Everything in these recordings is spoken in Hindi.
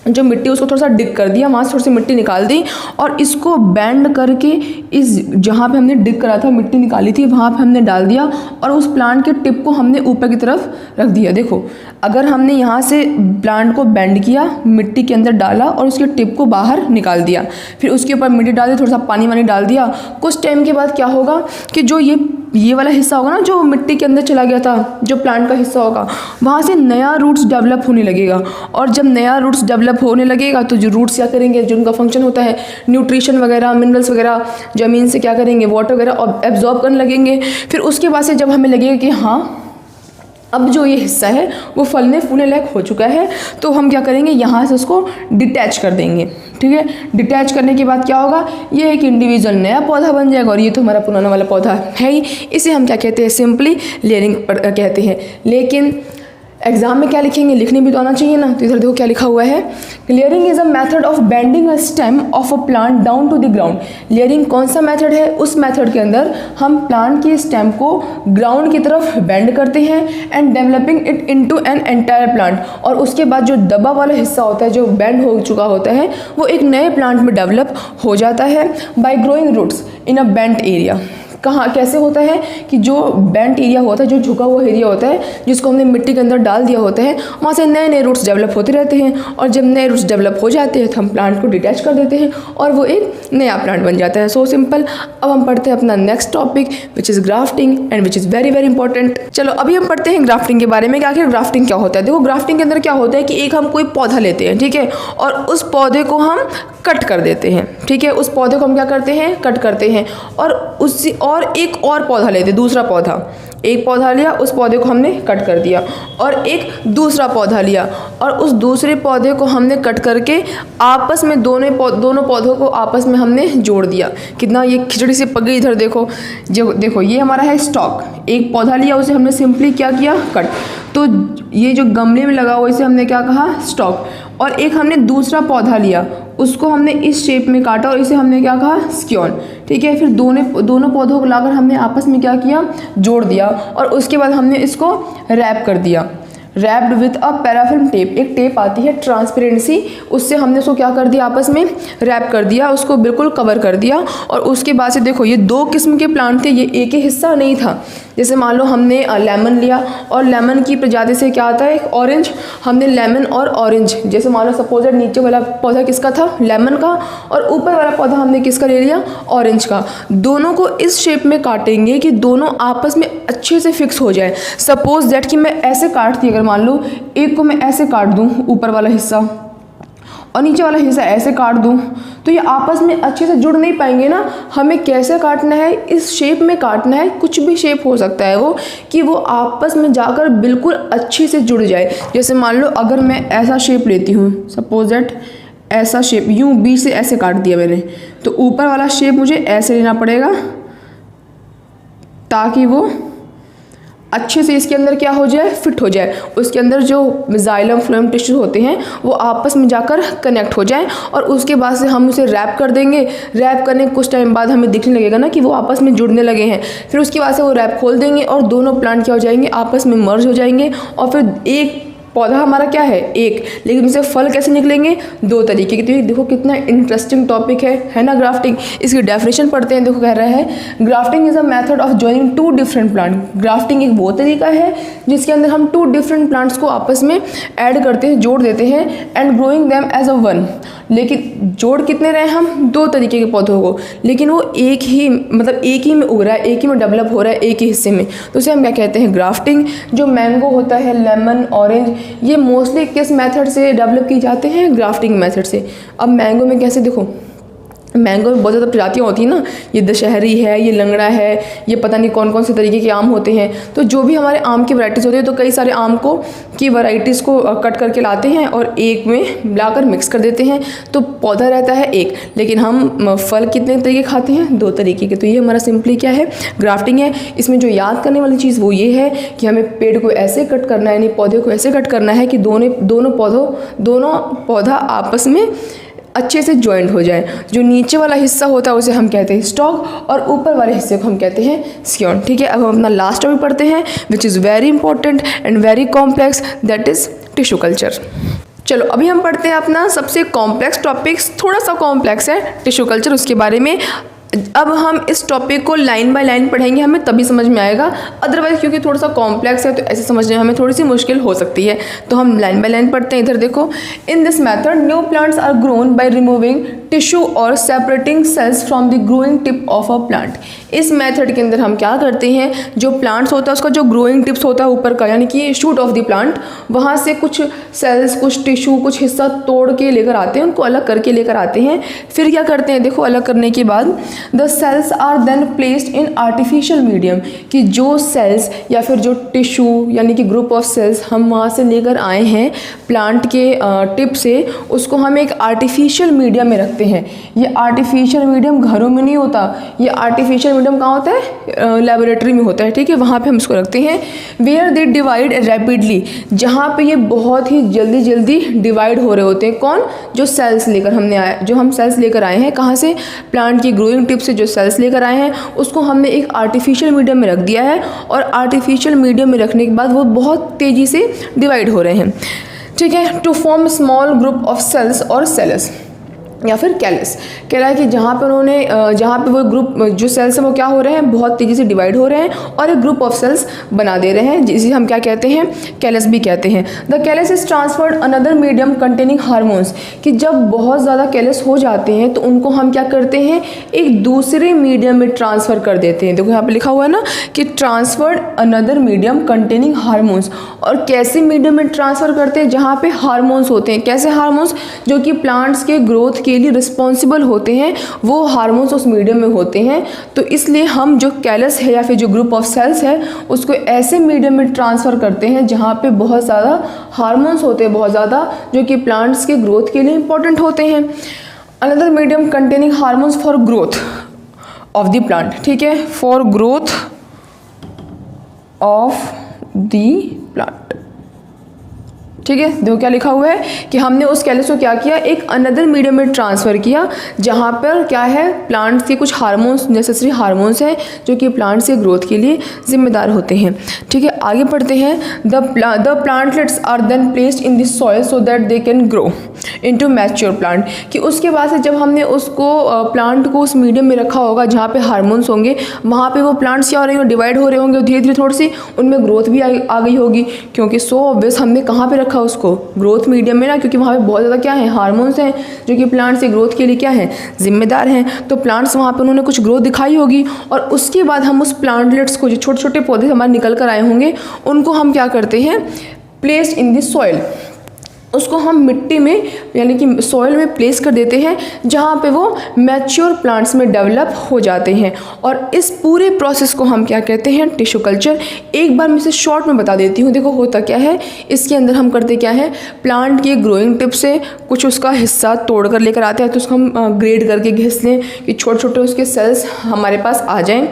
जो मिट्टी उसको थोड़ा सा डिग कर दिया, वहाँ से थोड़ी सी मिट्टी निकाल दी और इसको बेंड करके इस जहाँ पे हमने डिग करा था, मिट्टी निकाली थी, वहाँ पे हमने डाल दिया और उस प्लांट के टिप को हमने ऊपर की तरफ रख दिया। देखो अगर हमने यहाँ से प्लांट को बेंड किया, मिट्टी के अंदर डाला और उसके टिप को बाहर निकाल दिया, फिर उसके ऊपर मिट्टी डाल दी, थोड़ा सा पानी वानी डाल दिया, कुछ टाइम के बाद क्या होगा कि जो ये वाला हिस्सा होगा ना, जो मिट्टी के अंदर चला गया था, जो प्लांट का हिस्सा होगा, वहाँ से नया रूट्स डेवलप होने लगेगा। और जब नया रूट्स डेवलप होने लगेगा तो जो रूट्स क्या करेंगे, जो उनका फंक्शन होता है न्यूट्रिशन वगैरह, मिनरल्स वगैरह, ज़मीन से क्या करेंगे, वाटर वगैरह एब्जॉर्ब करने लगेंगे। फिर उसके बाद से जब हमें लगेगा कि हाँ अब जो ये हिस्सा है वो फलने फूलने लायक हो चुका है, तो हम क्या करेंगे, यहाँ से उसको डिटैच कर देंगे। ठीक है, डिटैच करने के बाद क्या होगा, ये एक इंडिविजुअल नया पौधा बन जाएगा और ये तो हमारा पुराना वाला पौधा है ही। इसे हम क्या कहते हैं, सिंपली लेयरिंग कहते हैं। लेकिन एग्जाम में क्या लिखेंगे, लिखने भी तो आना चाहिए ना। तो इधर देखो क्या लिखा हुआ है, layering is a method of bending a stem of a plant down to the ground. Layering कौन सा मेथड है, उस मेथड के अंदर हम प्लांट की स्टेम को ग्राउंड की तरफ बेंड करते हैं and developing it into an entire plant. और उसके बाद जो दबा वाला हिस्सा होता है, जो बेंड हो चुका होता है, वो एक नए प्लांट में डेवलप हो जाता है by growing roots in a bent area. कहाँ कैसे होता है कि जो बेंट एरिया होता है, जो झुका हुआ एरिया होता है, जिसको हमने मिट्टी के अंदर डाल दिया होता है, वहाँ से नए नए रूट्स डेवलप होते रहते हैं। और जब नए रूट्स डेवलप हो जाते हैं तो हम प्लांट को डिटैच कर देते हैं और वो एक नया प्लांट बन जाता है। So simple. अब हम पढ़ते हैं अपना next topic which is grafting and which is very very important. चलो अभी हम पढ़ते हैं ग्राफ्टिंग के बारे में कि आखिर ग्राफ्टिंग क्या होता है। देखो ग्राफ्टिंग के अंदर क्या होता है कि एक हम कोई पौधा लेते हैं, ठीक है, और उस पौधे को हम कट कर देते हैं। ठीक है, उस पौधे को हम क्या करते हैं, कट करते हैं और उससे और एक और पौधा लेते, दूसरा पौधा, एक पौधा लिया, उस पौधे को हमने कट कर दिया और एक दूसरा पौधा लिया और उस दूसरे पौधे को हमने कट करके आपस में दोनों पौधों को आपस में हमने जोड़ दिया। कितना ये खिचड़ी से पक गई। इधर देखो, जो देखो ये हमारा है स्टॉक, एक पौधा लिया, उसे हमने सिंपली क्या किया, कट। तो ये जो गमले में लगा हुआ इसे हमने क्या कहा, स्टॉक। और एक हमने दूसरा पौधा लिया, उसको हमने इस शेप में काटा और इसे हमने क्या कहा, स्क्योन। ठीक है, फिर दोनों पौधों को लाकर हमने आपस में क्या किया, जोड़ दिया और उसके बाद हमने इसको रैप कर दिया, wrapped with a Parafilm tape. एक टेप आती है ट्रांसपेरेंसी, उससे हमने उसको क्या कर दिया, आपस में रैप कर दिया, उसको बिल्कुल कवर कर दिया। और उसके बाद से देखो ये दो किस्म के प्लांट थे, ये एक ही हिस्सा नहीं था। जैसे मान लो हमने लेमन लिया और लेमन की प्रजाति से क्या आता है, एक ऑरेंज। हमने लेमन और ऑरेंज, जैसे मान लो सपोज नीचे वाला पौधा किसका था, लेमन का, और ऊपर वाला पौधा हमने किसका ले लिया, ऑरेंज का। दोनों को इस शेप में काटेंगे कि दोनों आपस में अच्छे से फिक्स हो जाए। सपोज दैट कि मैं ऐसे काटती, अगर मान लो एक को मैं ऐसे काट दूं, ऊपर वाला हिस्सा, और नीचे वाला हिस्सा ऐसे काट दूं, तो ये आपस में अच्छे से जुड़ नहीं पाएंगे ना। हमें कैसे काटना है, इस शेप में काटना है, कुछ भी शेप हो सकता है वो, कि वो आपस में जाकर बिल्कुल अच्छे से जुड़ जाए। जैसे मान लो अगर मैं ऐसा शेप लेती हूँ, सपोज दैट ऐसा शेप, यूँ बीच से ऐसे काट दिया मैंने, तो ऊपर वाला शेप मुझे ऐसे लेना पड़ेगा ताकि वो अच्छे से इसके अंदर क्या हो जाए, फिट हो जाए। उसके अंदर जो जाइलम फ्लोएम टिश्यू होते हैं वो आपस में जाकर कनेक्ट हो जाए और उसके बाद से हम उसे रैप कर देंगे। रैप करने के कुछ टाइम बाद हमें दिखने लगेगा ना कि वो आपस में जुड़ने लगे हैं। फिर उसके बाद से वो रैप खोल देंगे और दोनों प्लांट क्या हो जाएंगे, आपस में मर्ज हो जाएंगे। और फिर एक पौधा हमारा क्या है, एक, लेकिन इनसे फल कैसे निकलेंगे, दो तरीके के। तो ये देखो कितना इंटरेस्टिंग टॉपिक है ना ग्राफ्टिंग। इसकी डेफिनेशन पढ़ते हैं। देखो कह रहा है, grafting is a method of joining two different plant. Grafting एक वो तरीका है जिसके अंदर हम टू डिफरेंट प्लांट्स को आपस में ऐड करते हैं, जोड़ देते हैं, and growing them as a one. लेकिन जोड़ कितने रहे हम, दो तरीके के पौधों को, लेकिन वो एक ही मतलब एक ही में उग रहा है, एक ही में डेवलप हो रहा है, एक ही हिस्से में। तो उसे हम क्या कहते हैं, ग्राफ्टिंग। जो मैंगो होता है, लेमन, ऑरेंज, ये मोस्टली किस मेथड से डेवलप की जाते हैं, ग्राफ्टिंग मेथड से। अब मैंगो में कैसे, देखो मैंगो में बहुत ज़्यादा प्रजातियाँ होती हैं ना, ये दशहरी है, ये लंगड़ा है, ये पता नहीं कौन कौन से तरीके के आम होते हैं। तो जो भी हमारे आम की वैराइटीज़ होती है, तो कई सारे आम को की वैराइटीज़ को कट करके लाते हैं और एक में लाकर मिक्स कर देते हैं, तो पौधा रहता है एक। लेकिन हम फल कितने तरीके खाते हैं, दो तरीके के। तो ये हमारा सिंपली क्या है, ग्राफ्टिंग है। इसमें जो याद करने वाली चीज़ वो ये है कि हमें पेड़ को ऐसे कट करना है, यानी पौधे को ऐसे कट करना है कि दोनों पौधा आपस में अच्छे से ज्वाइंट हो जाए। जो नीचे वाला हिस्सा होता है उसे हम कहते हैं स्टॉक और ऊपर वाले हिस्से को हम कहते हैं स्क्योन। ठीक है, अब हम अपना लास्ट टॉपिक पढ़ते हैं which is very important and very complex, that is tissue culture. चलो अभी हम पढ़ते हैं अपना सबसे कॉम्प्लेक्स टॉपिक्स, थोड़ा सा कॉम्प्लेक्स है टिश्यू कल्चर, उसके बारे में। अब हम इस टॉपिक को लाइन बाय लाइन पढ़ेंगे, हमें तभी समझ में आएगा, अदरवाइज क्योंकि थोड़ा सा कॉम्प्लेक्स है तो ऐसे समझने में हमें थोड़ी सी मुश्किल हो सकती है। तो हम लाइन बाय लाइन पढ़ते हैं। इधर देखो, in this method new plants are grown by removing tissue और separating cells from the growing tip of a plant. इस मेथड के अंदर हम क्या करते हैं, जो प्लांट्स होता है उसका जो ग्रोइंग टिप्स होता है ऊपर का, यानी कि शूट ऑफ द प्लांट, वहाँ से कुछ सेल्स, कुछ टिश्यू, कुछ हिस्सा तोड़ के लेकर आते हैं, उनको अलग करके लेकर आते हैं। फिर क्या करते हैं, देखो अलग करने के बाद the cells are then placed in artificial medium, कि जो सेल्स या फिर जो टिश्यू यानी कि ग्रुप ऑफ सेल्स हम वहाँ से लेकर आए हैं प्लांट के टिप से, उसको हम एक आर्टिफिशियल मीडियम में रखते हैं। ये आर्टिफिशियल मीडियम घरों में नहीं होता, ये आर्टिफिशियल मीडियम कहाँ होता है, लेबोरेटरी में होता है, ठीक है, वहाँ पे हम इसको रखते हैं। वेयर दे डिवाइड रैपिडली, जहाँ पे ये बहुत ही जल्दी जल्दी डिवाइड हो रहे होते हैं। कौन, जो सेल्स लेकर हमने आए, जो हम सेल्स लेकर आए हैं कहाँ से, प्लांट की ग्रोइंग टिप से जो सेल्स लेकर आए हैं उसको हमने एक आर्टिफिशियल मीडियम में रख दिया है, और आर्टिफिशियल मीडियम में रखने के बाद वो बहुत तेज़ी से डिवाइड हो रहे हैं, ठीक है, to form small group of cells और सेल्स या फिर कैलस। कह रहा है कि जहाँ पे उन्होंने जहाँ पे वो ग्रुप जो सेल्स हैं वो क्या हो रहे हैं, बहुत तेज़ी से डिवाइड हो रहे हैं और एक ग्रुप ऑफ सेल्स बना दे रहे हैं, जिसे हम क्या कहते हैं, कैलस भी कहते हैं। The callus is transferred another medium containing hormones, कि जब बहुत ज़्यादा कैलस हो जाते हैं तो उनको हम क्या करते हैं, एक दूसरे मीडियम में ट्रांसफ़र कर देते हैं। देखो यहाँ पर लिखा हुआ है ना कि transferred another medium containing hormones, और कैसे मीडियम में ट्रांसफ़र करते हैं, जहाँ पे हार्मोन्स होते हैं। कैसे हार्मोन्स, जो कि प्लांट्स के ग्रोथ के लिए रिस्पॉन्सिबल होते हैं, वो हार्मोन्स उस मीडियम में होते हैं। तो इसलिए हम जो कैलस है या फिर जो ग्रुप ऑफ सेल्स है उसको ऐसे मीडियम में ट्रांसफ़र करते हैं जहाँ पे बहुत ज़्यादा हार्मोन्स होते हैं, बहुत ज़्यादा, जो कि प्लांट्स के ग्रोथ के लिए इंपॉर्टेंट होते हैं। Another medium containing hormones for growth of the plant, ठीक है, for growth of the plant, ठीक है। देखो क्या लिखा हुआ है कि हमने उस कैलस को क्या किया, एक अनदर मीडियम में ट्रांसफ़र किया, जहाँ पर क्या है, प्लांट्स के कुछ हार्मोन्स, नेसेसरी हार्मोन्स हैं जो कि प्लांट्स के ग्रोथ के लिए जिम्मेदार होते हैं, ठीक है। आगे पढ़ते हैं। The plantlets are then placed in the soil so that they can grow into mature plant, कि उसके बाद से जब हमने उसको प्लांट को उस मीडियम में रखा होगा जहाँ पे हार्मोन्स होंगे, वहाँ पे वो प्लांट्स क्या हो रहे होंगे, डिवाइड हो रहे होंगे, धीरे धीरे थोड़ी सी उनमें ग्रोथ भी आ गई होगी, क्योंकि सो ऑब्वियस हमने कहाँ पे रखा उसको, ग्रोथ मीडियम में ना, क्योंकि वहाँ पे बहुत ज़्यादा क्या है, हार्मोन्स हैं जो कि प्लांट्स के ग्रोथ के लिए क्या है, जिम्मेदार हैं। तो प्लांट्स वहाँ पे उन्होंने कुछ ग्रोथ दिखाई होगी, और उसके बाद हम उस प्लांटलेट्स को, जो छोटे छोटे पौधे हमारे निकल कर आए होंगे, उनको हम क्या करते हैं, प्लेस्ड इन द सॉइल, उसको हम मिट्टी में यानी कि सॉइल में प्लेस कर देते हैं, जहाँ पे वो मैच्योर प्लांट्स में डेवलप हो जाते हैं। और इस पूरे प्रोसेस को हम क्या कहते हैं, टिश्यू कल्चर। एक बार मैं इसे शॉर्ट में बता देती हूँ। देखो होता क्या है, इसके अंदर हम करते क्या है, प्लांट की ग्रोइंग टिप से कुछ उसका हिस्सा तोड़ कर लेकर आते हैं, तो उसको हम ग्रेड करके घिस लें कि छोटे छोटे उसके सेल्स हमारे पास आ जाएँ।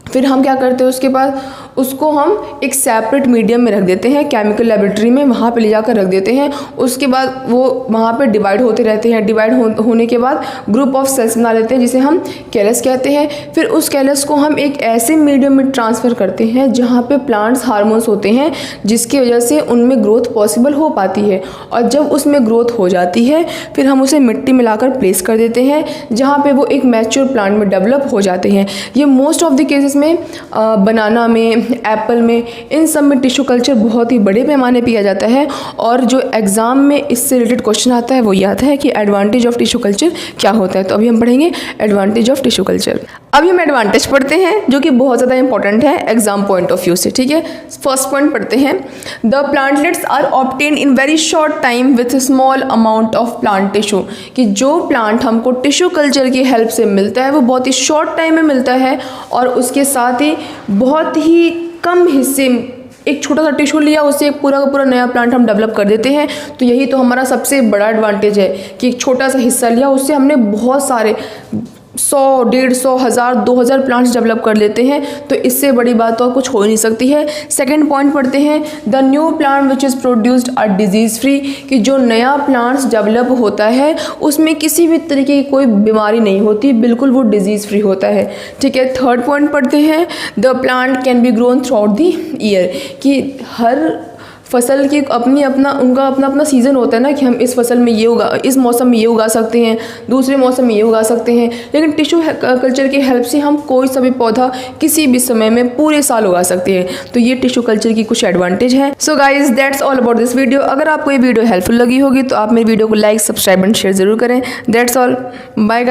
फिर हम क्या करते हैं, उसके बाद उसको हम एक सेपरेट मीडियम में रख देते हैं, केमिकल लेबोरेटरी में, वहाँ पे ले जाकर रख देते हैं। उसके बाद वो वहाँ पे डिवाइड होते रहते हैं। डिवाइड होने के बाद ग्रुप ऑफ सेल्स बना लेते हैं, जिसे हम कैलस कहते हैं। फिर उस कैलस को हम एक ऐसे मीडियम में ट्रांसफ़र करते हैं जहाँ पे प्लांट्स हार्मोन्स होते हैं, जिसकी वजह से उनमें ग्रोथ पॉसिबल हो पाती है। और जब उसमें ग्रोथ हो जाती है, फिर हम उसे मिट्टी में लाकर प्लेस कर देते हैं, जहाँ पर वो एक मैच्योर प्लांट में डेवलप हो जाते हैं। ये मोस्ट ऑफ द केसेस में बनाना में, एप्पल में, इन सब में टिश्यू कल्चर बहुत ही बड़े पैमाने पे किया जाता है। और जो एग्ज़ाम में इससे रिलेटेड क्वेश्चन आता है वो ये आता है कि एडवांटेज ऑफ टिश्यू कल्चर क्या होता है। तो अभी हम पढ़ेंगे एडवांटेज ऑफ टिश्यू कल्चर। अभी हम एडवांटेज पढ़ते हैं जो कि बहुत ज़्यादा इंपॉर्टेंट है एग्जाम पॉइंट ऑफ व्यू से, ठीक है। फर्स्ट पॉइंट पढ़ते हैं, the plantlets are obtain in very short time with small amount of plant tissue, कि जो प्लांट हमको टिश्यू कल्चर की हेल्प से मिलता है वो बहुत ही शॉर्ट टाइम में मिलता है, और उसके साथ ही बहुत ही कम हिस्से, एक छोटा सा टिश्यू लिया, उससे एक पूरा का पूरा नया प्लांट हम डेवलप कर देते हैं। तो यही तो हमारा सबसे बड़ा एडवांटेज है कि एक छोटा सा हिस्सा लिया, उससे हमने बहुत सारे 100, 150, 1000, 2000 प्लांट्स डेवलप कर लेते हैं। तो इससे बड़ी बात और कुछ हो ही नहीं सकती है। सेकंड पॉइंट पढ़ते हैं, the new plant which is produced are disease free, कि जो नया प्लांट्स डेवलप होता है उसमें किसी भी तरीके की कोई बीमारी नहीं होती, बिल्कुल वो डिजीज़ फ्री होता है, ठीक है। थर्ड पॉइंट पढ़ते हैं, the plant can be grown through out the year, कि हर फसल की उनका अपना सीज़न होता है ना कि हम इस फसल में इस मौसम में ये उगा सकते हैं, दूसरे मौसम में ये उगा सकते हैं। लेकिन टिश्यू कल्चर की हेल्प से हम कोई सा भी पौधा किसी भी समय में पूरे साल उगा सकते हैं। तो ये टिश्यू कल्चर की कुछ एडवांटेज है। So guys that's all about this video. अगर आपको ये वीडियो हेल्पफुल लगी होगी तो आप मेरी वीडियो को लाइक, सब्सक्राइब एंड शेयर जरूर करें। That's all, bye.